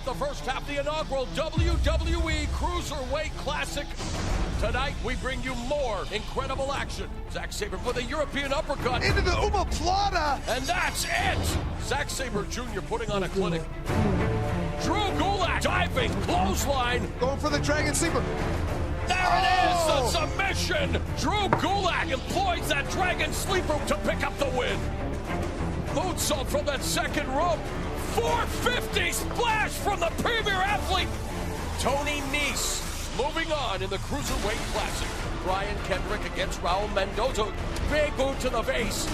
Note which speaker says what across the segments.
Speaker 1: the first half of the inaugural WWE Cruiserweight Classic. Tonight, we bring you more incredible action. Zack Sabre with a European uppercut.
Speaker 2: Into the omoplata.
Speaker 1: And that's it! Zack Sabre Jr. putting on a clinic. Drew Gulak diving, clothesline.
Speaker 2: Going for the Dragon Sleeper.
Speaker 1: There it is, the submission! Drew Gulak employs that Dragon Sleeper to pick up the win. Moonsault from that second rope. 450 splash from the premier athlete. Tony Nese moving on in the Cruiserweight Classic. Brian Kendrick against Raul Mendoza. Big boot to the face.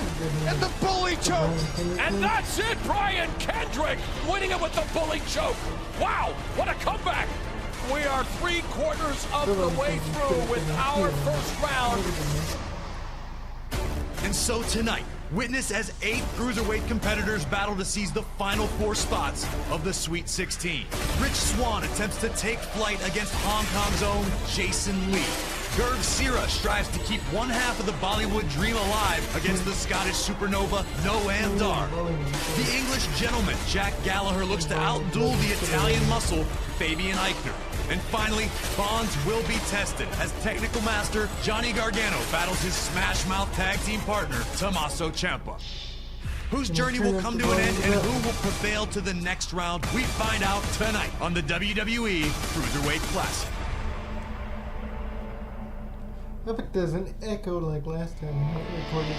Speaker 2: And the bully choke.
Speaker 1: And that's it, Brian Kendrick winning it with the bully choke. Wow, what a comeback. We are 3/4 of the way through with our first round.
Speaker 3: And so tonight, witness as 8 Cruiserweight competitors battle to seize the final 4 spots of the Sweet 16. Rich Swann attempts to take flight against Hong Kong's own Jason Lee. Gurg Sira strives to keep one half of the Bollywood dream alive against the Scottish supernova Noam Dar. The English gentleman Jack Gallagher looks to outduel the Italian muscle Fabian Eichner. And finally, bonds will be tested as technical master Johnny Gargano battles his Smash Mouth tag team partner Tommaso Ciampa. Whose journey will come to an end and who will prevail to the next round, we find out tonight on the WWE Cruiserweight Classic.
Speaker 4: I hope it doesn't echo like last time I recorded.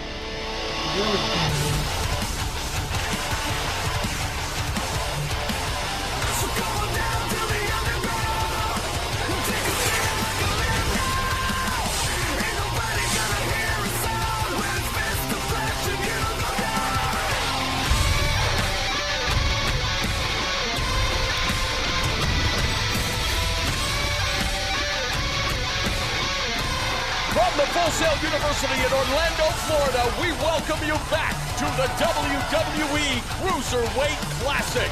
Speaker 1: From the Full Sail University in Orlando, Florida, we welcome you back to the WWE Cruiserweight Classic.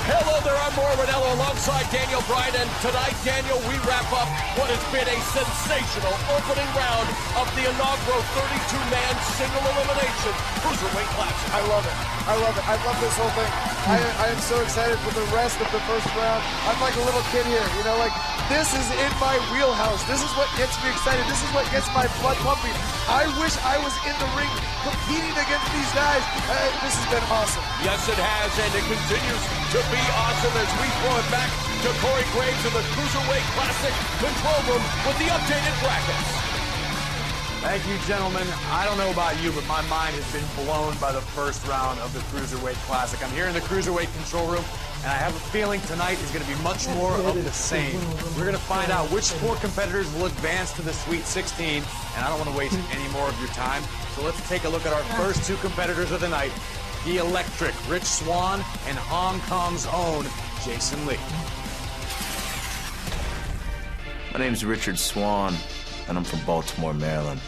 Speaker 1: Hello there, I'm Mauro Ranallo alongside Daniel Bryan, and tonight, Daniel, we wrap up what has been a sensational opening round of the inaugural 32-man single elimination Cruiserweight Classic.
Speaker 2: I love it. I love it. I love this whole thing. I am so excited for the rest of the first round. I'm like a little kid here, you know, like this is in my wheelhouse. This is what gets me excited. This is what gets my blood pumping. I wish I was in the ring competing against these guys. This has been awesome.
Speaker 1: Yes, it has, and it continues to be awesome as we throw it back to Corey Graves in the Cruiserweight Classic control room with the updated brackets.
Speaker 5: Thank you, gentlemen. I don't know about you, but my mind has been blown by the first round of the Cruiserweight Classic. I'm here in the Cruiserweight control room, and I have a feeling tonight is going to be much more of the same. We're going to find out which 4 competitors will advance to the Sweet 16, and I don't want to waste any more of your time. So let's take a look at our first 2 competitors of the night, the Electric Rich Swann and Hong Kong's own Jason Lee.
Speaker 6: My name's Richard Swann, and I'm from Baltimore, Maryland.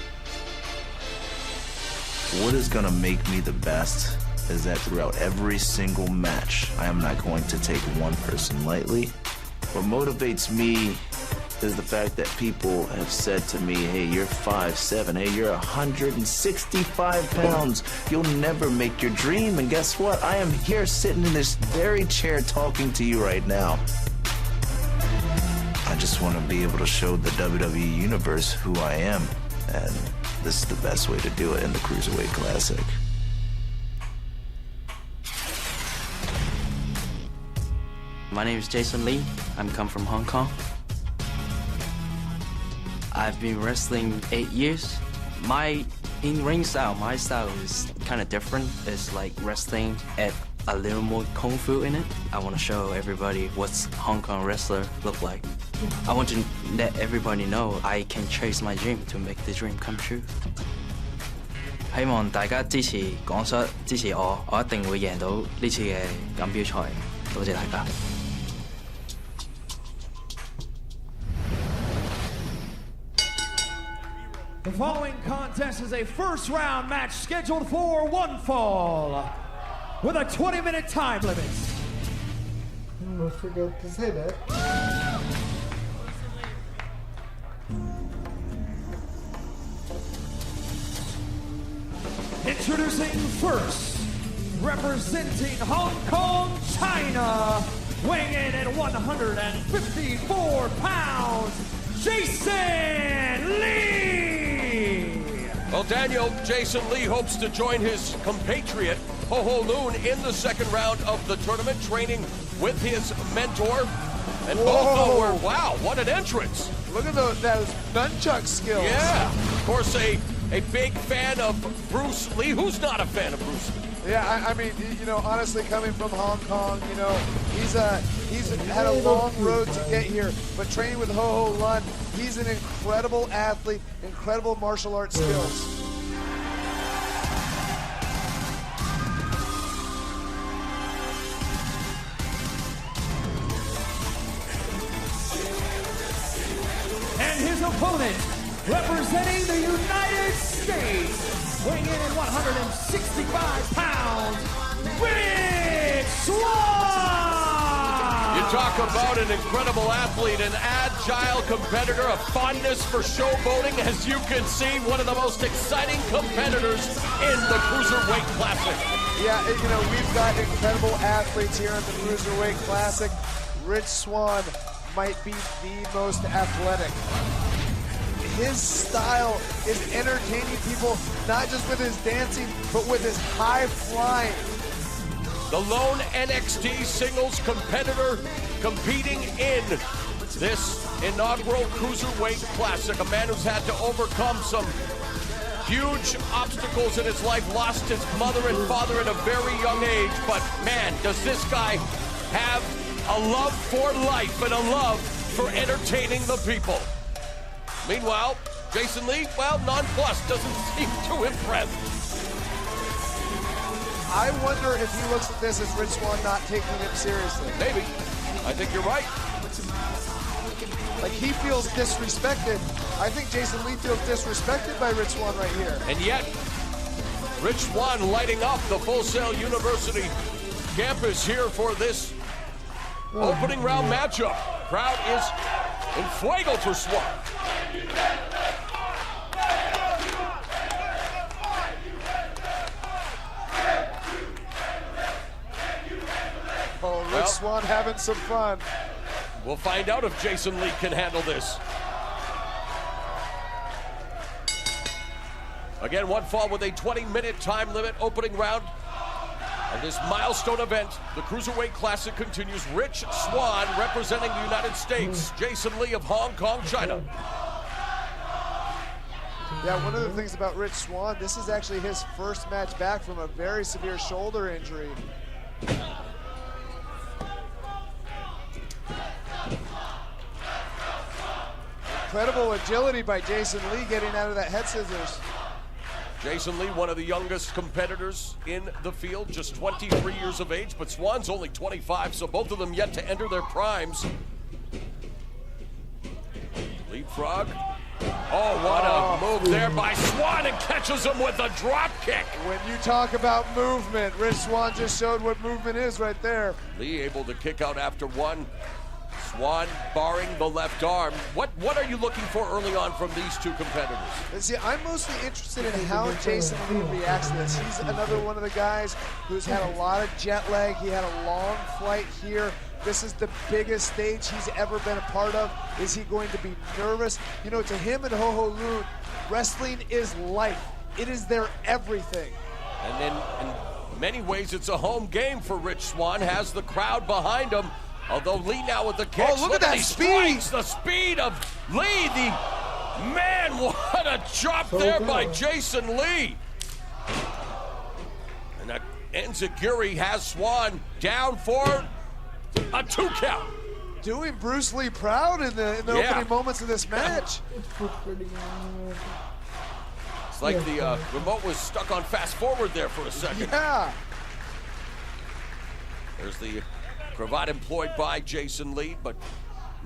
Speaker 6: What is gonna make me the best is that throughout every single match, I am not going to take one person lightly. What motivates me is the fact that people have said to me, hey, you're 5'7", hey, you're 165 pounds, you'll never make your dream. And guess what? I am here sitting in this very chair talking to you right now. I just want to be able to show the WWE Universe who I am, and this is the best way to do it in the Cruiserweight Classic.
Speaker 7: My name is Jason Lee. I'm come from Hong Kong. I've been wrestling 8 years. My in-ring style, my style is kind of different. It's like wrestling at a little more kung fu in it. I want to show everybody what's Hong Kong wrestler look like. I want to let everybody know I can chase my dream to make the dream come true. 希望大家支持港摔，支持我，我一定會贏到呢次嘅錦標賽。多謝大家。
Speaker 8: The following contest is a first round match scheduled for one fall with a 20-minute time limit.
Speaker 4: I almost forgot to say that.
Speaker 8: Introducing first, representing Hong Kong, China, weighing in at 154 pounds, Jason Lee!
Speaker 1: Well, Daniel, Jason Lee hopes to join his compatriot, Ho Ho Lun, in the second round of the tournament, training with his mentor. And both were, wow, what an entrance.
Speaker 2: Look at those nunchuck skills.
Speaker 1: Yeah, of course, a big fan of Bruce Lee. Who's not a fan of Bruce Lee?
Speaker 2: Yeah, I mean, you know, honestly, coming from Hong Kong, you know, he's had a long road to get here, but training with Ho Ho Lun, he's an incredible athlete, incredible martial arts skills.
Speaker 8: And his opponent, representing the United States, weighing in at 165 pounds, Rich Swann!
Speaker 1: You talk about an incredible athlete, an agile competitor, a fondness for showboating. As you can see, one of the most exciting competitors in the Cruiserweight Classic.
Speaker 2: Yeah, you know, we've got incredible athletes here in the Cruiserweight Classic. Rich Swann might be the most athletic. His style is entertaining people, not just with his dancing, but with his high flying.
Speaker 1: The lone NXT singles competitor competing in this inaugural Cruiserweight Classic. A man who's had to overcome some huge obstacles in his life, lost his mother and father at a very young age. But man, does this guy have a love for life and a love for entertaining the people. Meanwhile, Jason Lee, well, nonplussed, doesn't seem to impress.
Speaker 2: I wonder if he looks at this as Rich Swann not taking him seriously.
Speaker 1: Maybe. I think you're right.
Speaker 2: Like, he feels disrespected. I think Jason Lee feels disrespected by Rich Swann right here.
Speaker 1: And yet, Rich Swann lighting up the Full Sail University campus here for this opening round matchup. Crowd is in fuego for Swann.
Speaker 2: Oh, Rich Swann having some fun.
Speaker 1: We'll find out if Jason Lee can handle this. Again, one fall with a 20-minute time limit opening round. And this milestone event, the Cruiserweight Classic, continues. Rich Swann representing the United States. Jason Lee of Hong Kong, China.
Speaker 2: Yeah, one of the things about Rich Swann, this is actually his first match back from a very severe shoulder injury. Incredible agility by Jason Lee getting out of that head scissors.
Speaker 1: Jason Lee, one of the youngest competitors in the field, just 23 years of age, but Swann's only 25, so both of them yet to enter their primes. Leapfrog. Oh, what a move there by Swann, and catches him with a drop kick.
Speaker 2: When you talk about movement, Rich Swann just showed what movement is right there.
Speaker 1: Lee able to kick out after one. Swann barring the left arm. What are you looking for early on from these two competitors?
Speaker 2: And see, I'm mostly interested in how Jason Lee reacts to this. He's another one of the guys who's had a lot of jet lag. He had a long flight here. This is the biggest stage he's ever been a part of. Is he going to be nervous? You know, to him and Ho Ho Lun, wrestling is life. It is their everything.
Speaker 1: And then in many ways, it's a home game for Rich Swann. Has the crowd behind him. Although Lee now with the kicks.
Speaker 2: Oh, look at that speed!
Speaker 1: The speed of Lee. Man, what a chop there by Jason Lee. And that Enziguri has Swann down for a 2 count.
Speaker 2: Doing Bruce Lee proud in the opening moments of this match.
Speaker 1: It's like the remote was stuck on fast forward there for a second.
Speaker 2: Yeah.
Speaker 1: There's the cravat employed by Jason Lee, but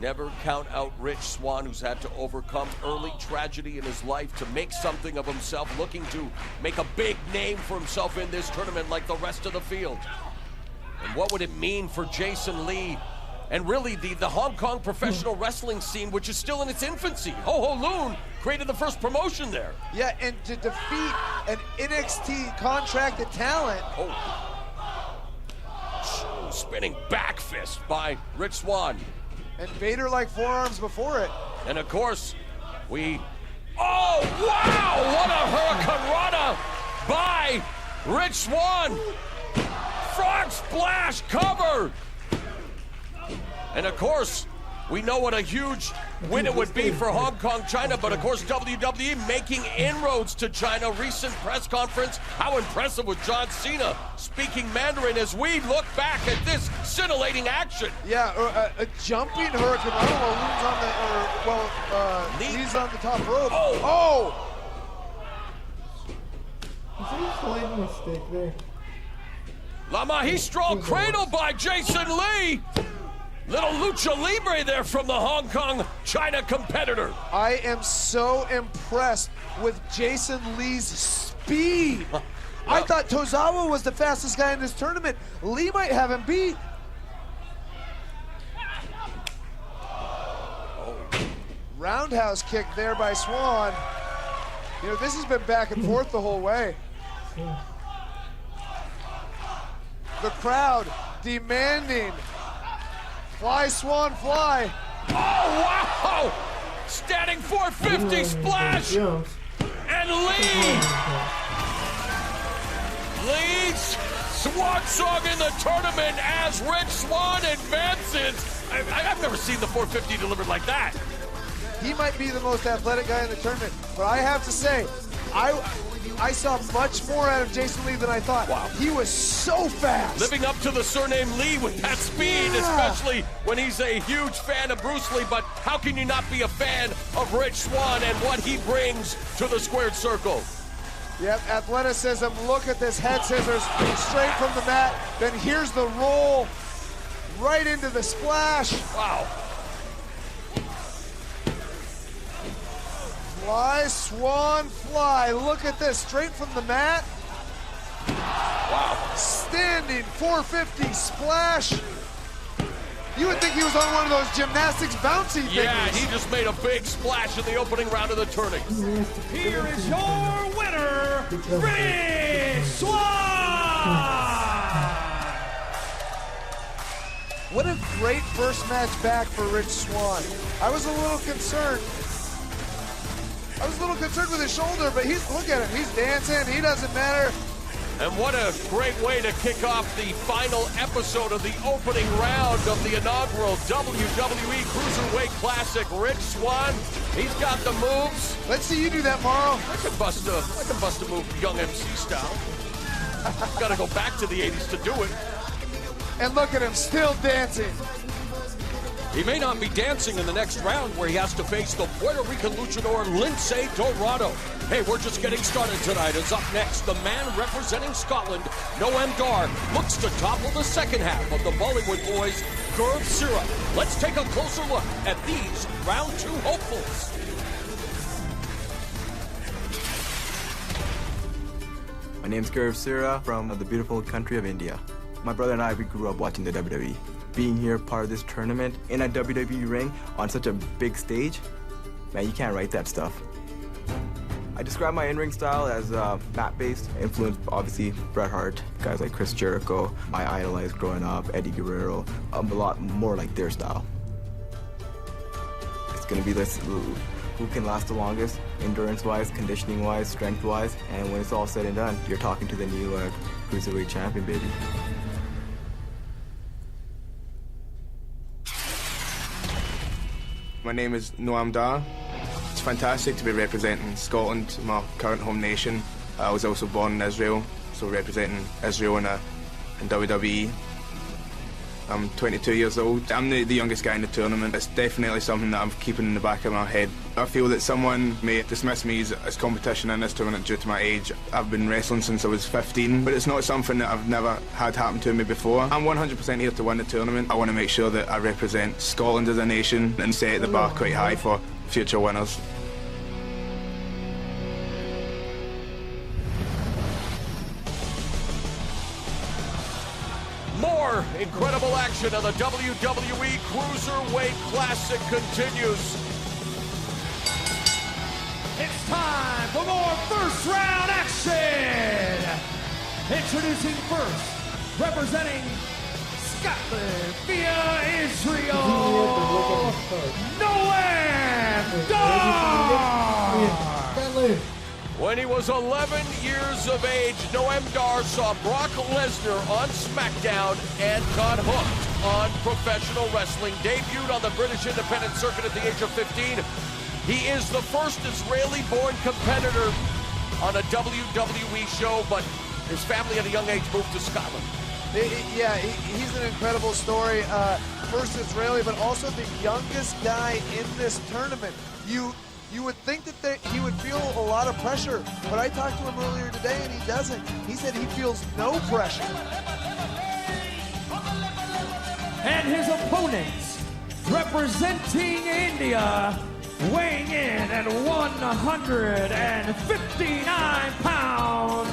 Speaker 1: never count out Rich Swann, who's had to overcome early tragedy in his life to make something of himself, looking to make a big name for himself in this tournament like the rest of the field. And what would it mean for Jason Lee and really the Hong Kong professional wrestling scene, which is still in its infancy? Ho Ho Lun created the first promotion there.
Speaker 2: Yeah, and to defeat an NXT contracted talent.
Speaker 1: Oh. spinning back fist by Rich Swann.
Speaker 2: And Vader-like forearms before it.
Speaker 1: And of course, oh, wow! What a Hurricane Rana by Rich Swann! Frog splash cover! And of course, we know what a huge win it would be for Hong Kong, China, but of course WWE making inroads to China. Recent press conference, how impressive was John Cena speaking Mandarin as we look back at this scintillating action.
Speaker 2: Yeah, a jumping Hurricane Rana Lee's on the top rope. Oh!
Speaker 4: Is there a slight mistake there?
Speaker 1: La Magistral cradle by Jason Lee. Little lucha libre there from the Hong Kong China competitor.
Speaker 2: I am so impressed with Jason Lee's speed. I thought Tozawa was the fastest guy in this tournament. Lee might have him beat. Roundhouse kick there by Swann. You know, this has been back and forth the whole way. The crowd demanding. Fly, Swann, fly.
Speaker 1: Oh, wow! Standing 450 splash. And Lee leads Swan Song in the tournament as Rich Swann advances. I've never seen the 450 delivered like that.
Speaker 2: He might be the most athletic guy in the tournament, but I have to say, I saw much more out of Jason Lee than I thought.
Speaker 1: Wow.
Speaker 2: He was so fast.
Speaker 1: Living up to the surname Lee with that speed, especially when he's a huge fan of Bruce Lee. But how can you not be a fan of Rich Swann and what he brings to the squared circle?
Speaker 2: Yep, athleticism. Look at this head scissors straight from the mat. Then here's the roll right into the splash.
Speaker 1: Wow.
Speaker 2: Fly, Swann, fly. Look at this, straight from the mat.
Speaker 1: Wow.
Speaker 2: Standing 450 splash. You would think he was on one of those gymnastics bouncy things.
Speaker 1: Yeah, he just made a big splash in the opening round of the tourney.
Speaker 8: Here is your winner, Rich Swann!
Speaker 2: What a great first match back for Rich Swann. I was a little concerned with his shoulder, but look at him, he's dancing, he doesn't matter.
Speaker 1: And what a great way to kick off the final episode of the opening round of the inaugural WWE Cruiserweight Classic. Rich Swann, he's got the moves.
Speaker 2: Let's see you do that, Morrow.
Speaker 1: I can bust a move young MC style. Got to go back to the 80s to do it.
Speaker 2: And look at him, still dancing.
Speaker 1: He may not be dancing in the next round where he has to face the Puerto Rican luchador Lince Dorado. Hey, we're just getting started tonight. As up next, the man representing Scotland, Noam Dar, looks to topple the second half of the Bollywood Boys, Gurv Sira. Let's take a closer look at these round two hopefuls.
Speaker 9: My name's Gurv Sira from the beautiful country of India. My brother and I, we grew up watching the WWE. Being here, part of this tournament, in a WWE ring, on such a big stage, man, you can't write that stuff. I describe my in-ring style as mat-based, influenced, obviously, Bret Hart, guys like Chris Jericho, I idolized growing up, Eddie Guerrero, a lot more like their style. It's gonna be this, who can last the longest, endurance-wise, conditioning-wise, strength-wise, and when it's all said and done, you're talking to the new Cruiserweight champion, baby.
Speaker 10: My name is Noam Dar. It's fantastic to be representing Scotland, my current home nation. I was also born in Israel, so representing Israel in WWE. I'm 22 years old. I'm the youngest guy in the tournament. It's definitely something that I'm keeping in the back of my head. I feel that someone may dismiss me as competition in this tournament due to my age. I've been wrestling since I was 15, but it's not something that I've never had happen to me before. I'm 100% here to win the tournament. I want to make sure that I represent Scotland as a nation and set the bar quite high for future winners.
Speaker 1: More incredible action of the WWE Cruiserweight Classic continues.
Speaker 8: It's time for more first round action. Introducing first, representing Scotland via Israel, Noam Dar!
Speaker 1: When he was 11 years of age, Noam Dar saw Brock Lesnar on SmackDown and got hooked on professional wrestling. Debuted on the British independent circuit at the age of 15. He is the first Israeli-born competitor on a WWE show, but his family at a young age moved to Scotland.
Speaker 2: Yeah, he's an incredible story. First Israeli, but also the youngest guy in this tournament. You would think that he would feel a lot of pressure, but I talked to him earlier today and he doesn't. He said he feels no pressure.
Speaker 8: And his opponents, representing India, weighing in at 159 pounds,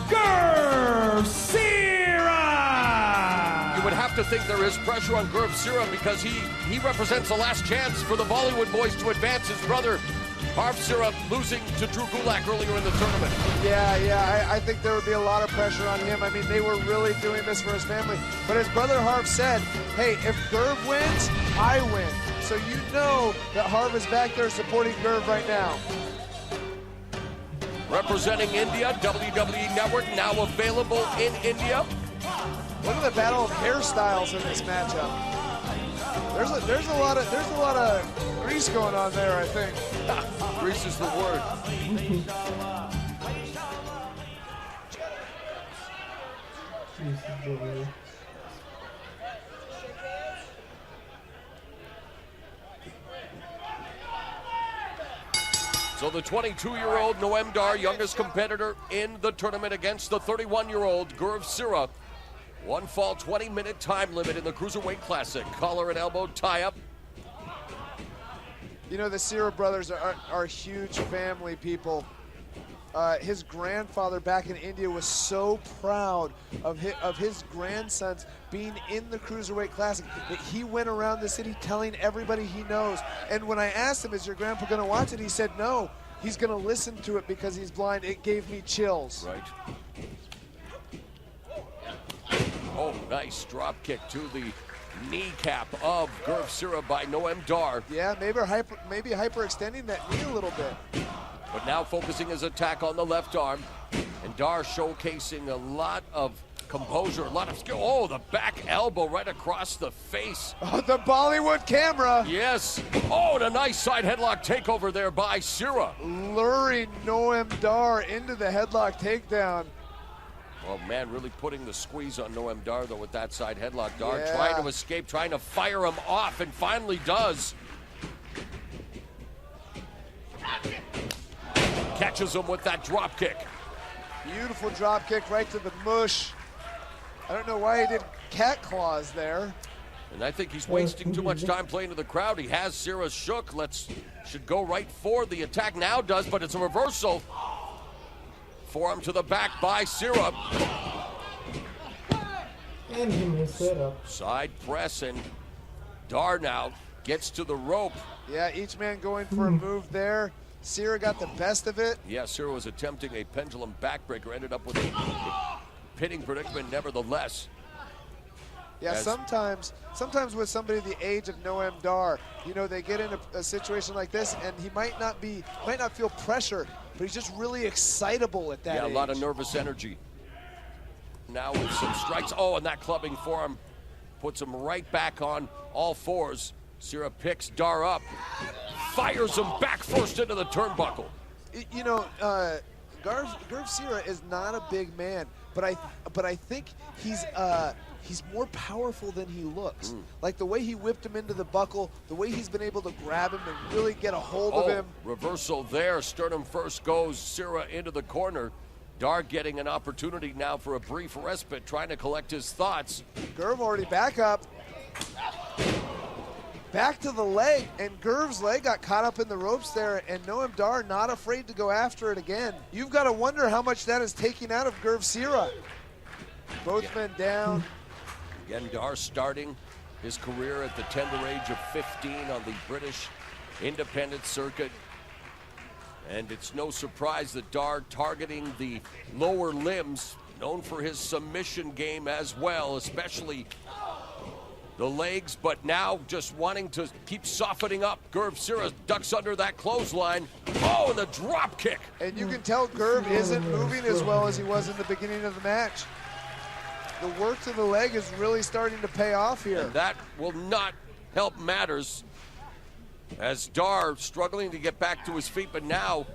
Speaker 8: Gurv Sira!
Speaker 1: You would have to think there is pressure on Gurv Sira because he represents the last chance for the Bollywood boys to advance. His brother, Harv Sira, losing to Drew Gulak earlier in the tournament.
Speaker 2: Yeah, I think there would be a lot of pressure on him. I mean, they were really doing this for his family. But his brother Harv said, hey, if Gurv wins, I win. So you know that Harv is back there supporting Gurv right now.
Speaker 1: Representing India, WWE Network, now available in India.
Speaker 2: Look at the battle of hairstyles in this matchup. There's a lot of grease going on there, I think.
Speaker 1: Grease is the word. So the 22-year-old Noam Dar, youngest competitor in the tournament against the 31-year-old Gurv Sira. One fall, 20-minute time limit in the Cruiserweight Classic. Collar and elbow tie-up.
Speaker 2: You know, the Sira brothers are huge family people. His grandfather back in India was so proud of his grandsons being in the Cruiserweight Classic that he went around the city telling everybody he knows. And when I asked him, is your grandpa going to watch it? He said, no, he's going to listen to it because he's blind. It gave me chills.
Speaker 1: Right. Oh, nice drop kick to the kneecap of Gurv Sira by Noam Dar.
Speaker 2: Yeah, maybe hyperextending that knee a little bit.
Speaker 1: But now focusing his attack on the left arm. And Dar showcasing a lot of composure, a lot of skill. Oh, the back elbow right across the face.
Speaker 2: Oh, the Bollywood camera.
Speaker 1: Yes. Oh, and a nice side headlock takeover there by Sira.
Speaker 2: Luring Noam Dar into the headlock takedown.
Speaker 1: Oh, man, really putting the squeeze on Noam Dar, though, with that side headlock. Dar trying to escape, trying to fire him off, and finally does. Catches him with that drop kick.
Speaker 2: Beautiful drop kick right to the mush. I don't know why he did cat claws there.
Speaker 1: And I think he's wasting too much time playing to the crowd. He has Sira shook. Should go right for the attack. Now does, but it's a reversal. Forearm to the back by Sira.
Speaker 4: And he messed it up.
Speaker 1: Side press, and Dar now gets to the rope.
Speaker 2: Yeah, each man going for a move there. Sira got the best of it.
Speaker 1: Yeah, Sira was attempting a pendulum backbreaker, ended up with a pitting predicament nevertheless.
Speaker 2: Yeah, sometimes with somebody the age of Noam Dar, you know, they get in a situation like this and he might not feel pressure, but he's just really excitable at that age.
Speaker 1: Yeah, a lot of nervous energy. Now with some strikes. Oh, and that clubbing forearm puts him right back on all fours. Sira picks Dar up, fires him back first into the turnbuckle.
Speaker 2: You know, Gurv Sira is not a big man, but I think he's more powerful than he looks. Like the way he whipped him into the buckle, the way he's been able to grab him and really get a hold of him.
Speaker 1: Reversal there. Sternum first goes Sira into the corner. Dar getting an opportunity now for a brief respite, trying to collect his thoughts.
Speaker 2: Gurv already back up. Back to the leg, and Gurv's leg got caught up in the ropes there, and Noam Dar not afraid to go after it again. You've got to wonder how much that is taking out of Gurv Sira. Both men down.
Speaker 1: Again, Dar starting his career at the tender age of 15 on the British independent circuit. And it's no surprise that Dar targeting the lower limbs, known for his submission game as well, especially the legs, but now just wanting to keep softening up. Gurv Sira ducks under that clothesline. Oh, and the drop kick.
Speaker 2: And you can tell Gurv isn't moving as well as he was in the beginning of the match. The work to the leg is really starting to pay off here.
Speaker 1: And that will not help matters, as Dar struggling to get back to his feet, but now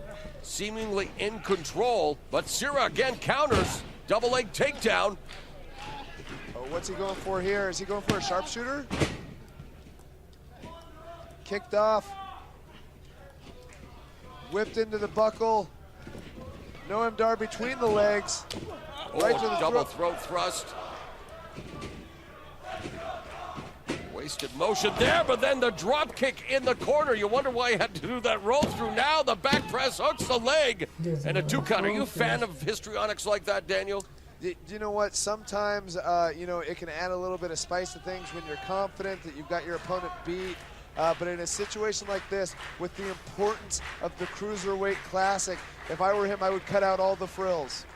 Speaker 1: seemingly in control. But Sira again counters, double leg takedown.
Speaker 2: Oh, what's he going for here? Is he going for a sharpshooter? Kicked off. Whipped into the buckle. Noam Dar between the legs. Right to the
Speaker 1: double throat thrust. Wasted motion there, but then the drop kick in the corner. You wonder why he had to do that roll through. Now the back press hooks the leg. And a 2 count. Are you a fan of histrionics like that, Daniel?
Speaker 2: You know what? Sometimes, you know, it can add a little bit of spice to things when you're confident that you've got your opponent beat. But in a situation like this, with the importance of the Cruiserweight Classic, if I were him, I would cut out all the frills.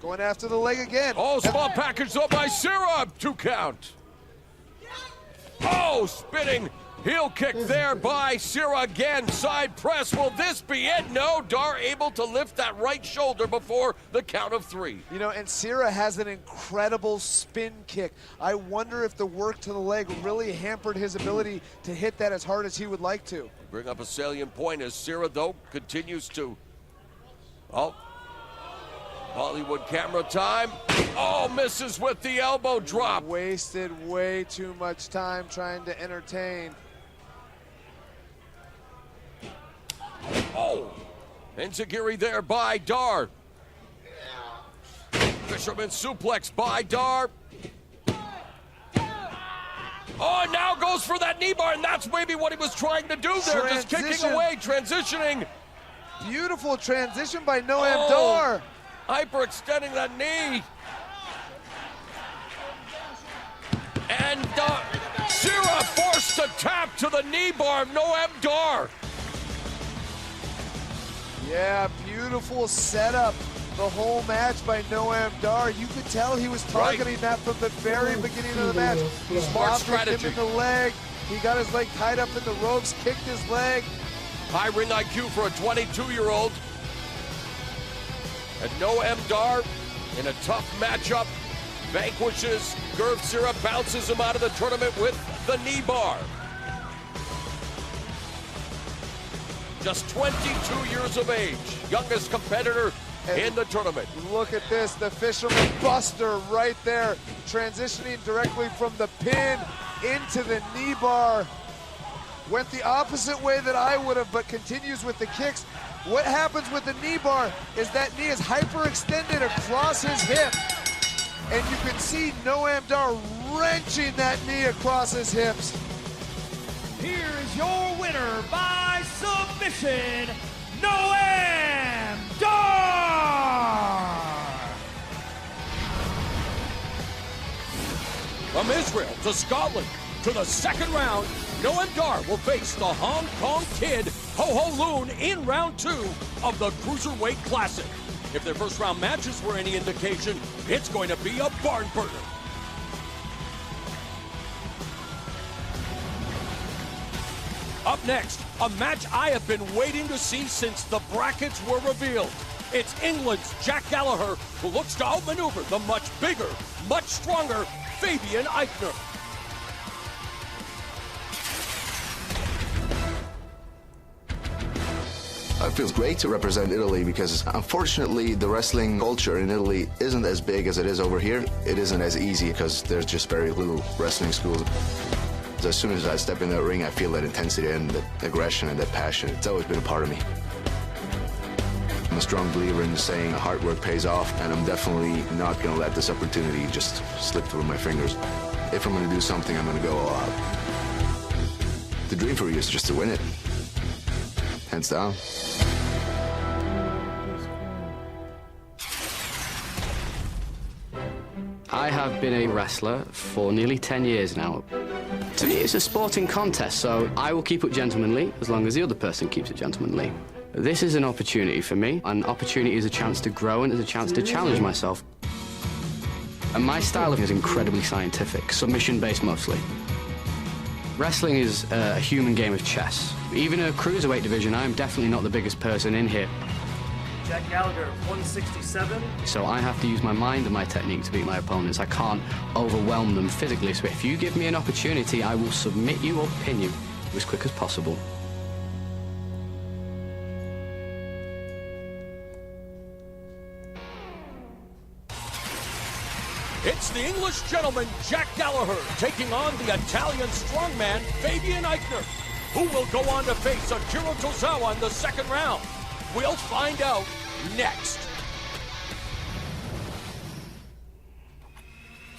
Speaker 2: Going after the leg again.
Speaker 1: Oh, small package though by Sira. 2 count. Oh, spinning heel kick there by Sira again. Side press. Will this be it? No. Dar able to lift that right shoulder before the count of 3.
Speaker 2: You know, and Sira has an incredible spin kick. I wonder if the work to the leg really hampered his ability to hit that as hard as he would like to.
Speaker 1: Bring up a salient point as Sira, though, continues to. Oh. Hollywood camera time. Oh, misses with the elbow drop.
Speaker 2: Wasted way too much time trying to entertain.
Speaker 1: Oh, Enziguri there by Dar. Fisherman suplex by Dar. Oh, now goes for that knee bar, and that's maybe what he was trying to do there. Just kicking away, transitioning.
Speaker 2: Beautiful transition by Noam Dar.
Speaker 1: Hyperextending that knee. And Sira forced to tap to the knee bar of Noam Dar.
Speaker 2: Yeah, beautiful setup. The whole match by Noam Dar. You could tell he was targeting that from the very beginning of the match.
Speaker 1: Smart strategy.
Speaker 2: Him in the leg. He got his leg tied up in the ropes, kicked his leg.
Speaker 1: High ring IQ for a 22-year-old. And Noam Dar, in a tough matchup, vanquishes Gurv Sira, bounces him out of the tournament with the knee bar. Just 22 years of age, youngest competitor in the tournament.
Speaker 2: Look at this, the Fisherman Buster right there, transitioning directly from the pin into the knee bar. Went the opposite way that I would have, but continues with the kicks. What happens with the knee bar is that knee is hyperextended across his hip. And you can see Noam Dar wrenching that knee across his hips.
Speaker 8: Here is your winner by submission, Noam Dar!
Speaker 1: From Israel to Scotland to the second round, Noam Dar will face the Hong Kong Kid, Ho Ho Lun, in round 2 of the Cruiserweight Classic. If their first round matches were any indication, it's going to be a barn burner. Up next, a match I have been waiting to see since the brackets were revealed. It's England's Jack Gallagher, who looks to outmaneuver the much bigger, much stronger Fabian Aichner.
Speaker 11: It feels great to represent Italy because unfortunately the wrestling culture in Italy isn't as big as it is over here. It isn't as easy because there's just very little wrestling schools. As soon as I step in that ring, I feel that intensity and that aggression and that passion. It's always been a part of me. I'm a strong believer in saying hard work pays off, and I'm definitely not going to let this opportunity just slip through my fingers. If I'm going to do something, I'm going to go all out. The dream for you is just to win it. Hands down.
Speaker 12: I have been a wrestler for nearly 10 years now. To me, it's a sporting contest, so I will keep it gentlemanly as long as the other person keeps it gentlemanly. This is an opportunity for me. An opportunity is a chance to grow and is a chance to challenge myself. And my style is incredibly scientific, submission-based mostly. Wrestling is a human game of chess. Even in a cruiserweight division, I'm definitely not the biggest person in here.
Speaker 13: Jack Gallagher, 167.
Speaker 12: So I have to use my mind and my technique to beat my opponents. I can't overwhelm them physically. So if you give me an opportunity, I will submit you or pin you as quick as possible.
Speaker 1: It's the English gentleman, Jack Gallagher, taking on the Italian strongman, Fabian Aichner, who will go on to face Akira Tozawa in the second round. We'll find out next.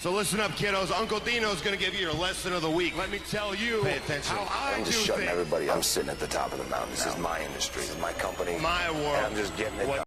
Speaker 14: So listen up, kiddos. Uncle Dino's gonna give you your lesson of the week. Let me tell you. Pay attention.
Speaker 15: I'm just shutting everybody. I'm sitting at the top of the mountain. This is my industry. This is my company.
Speaker 14: My world.
Speaker 15: And I'm just getting it done.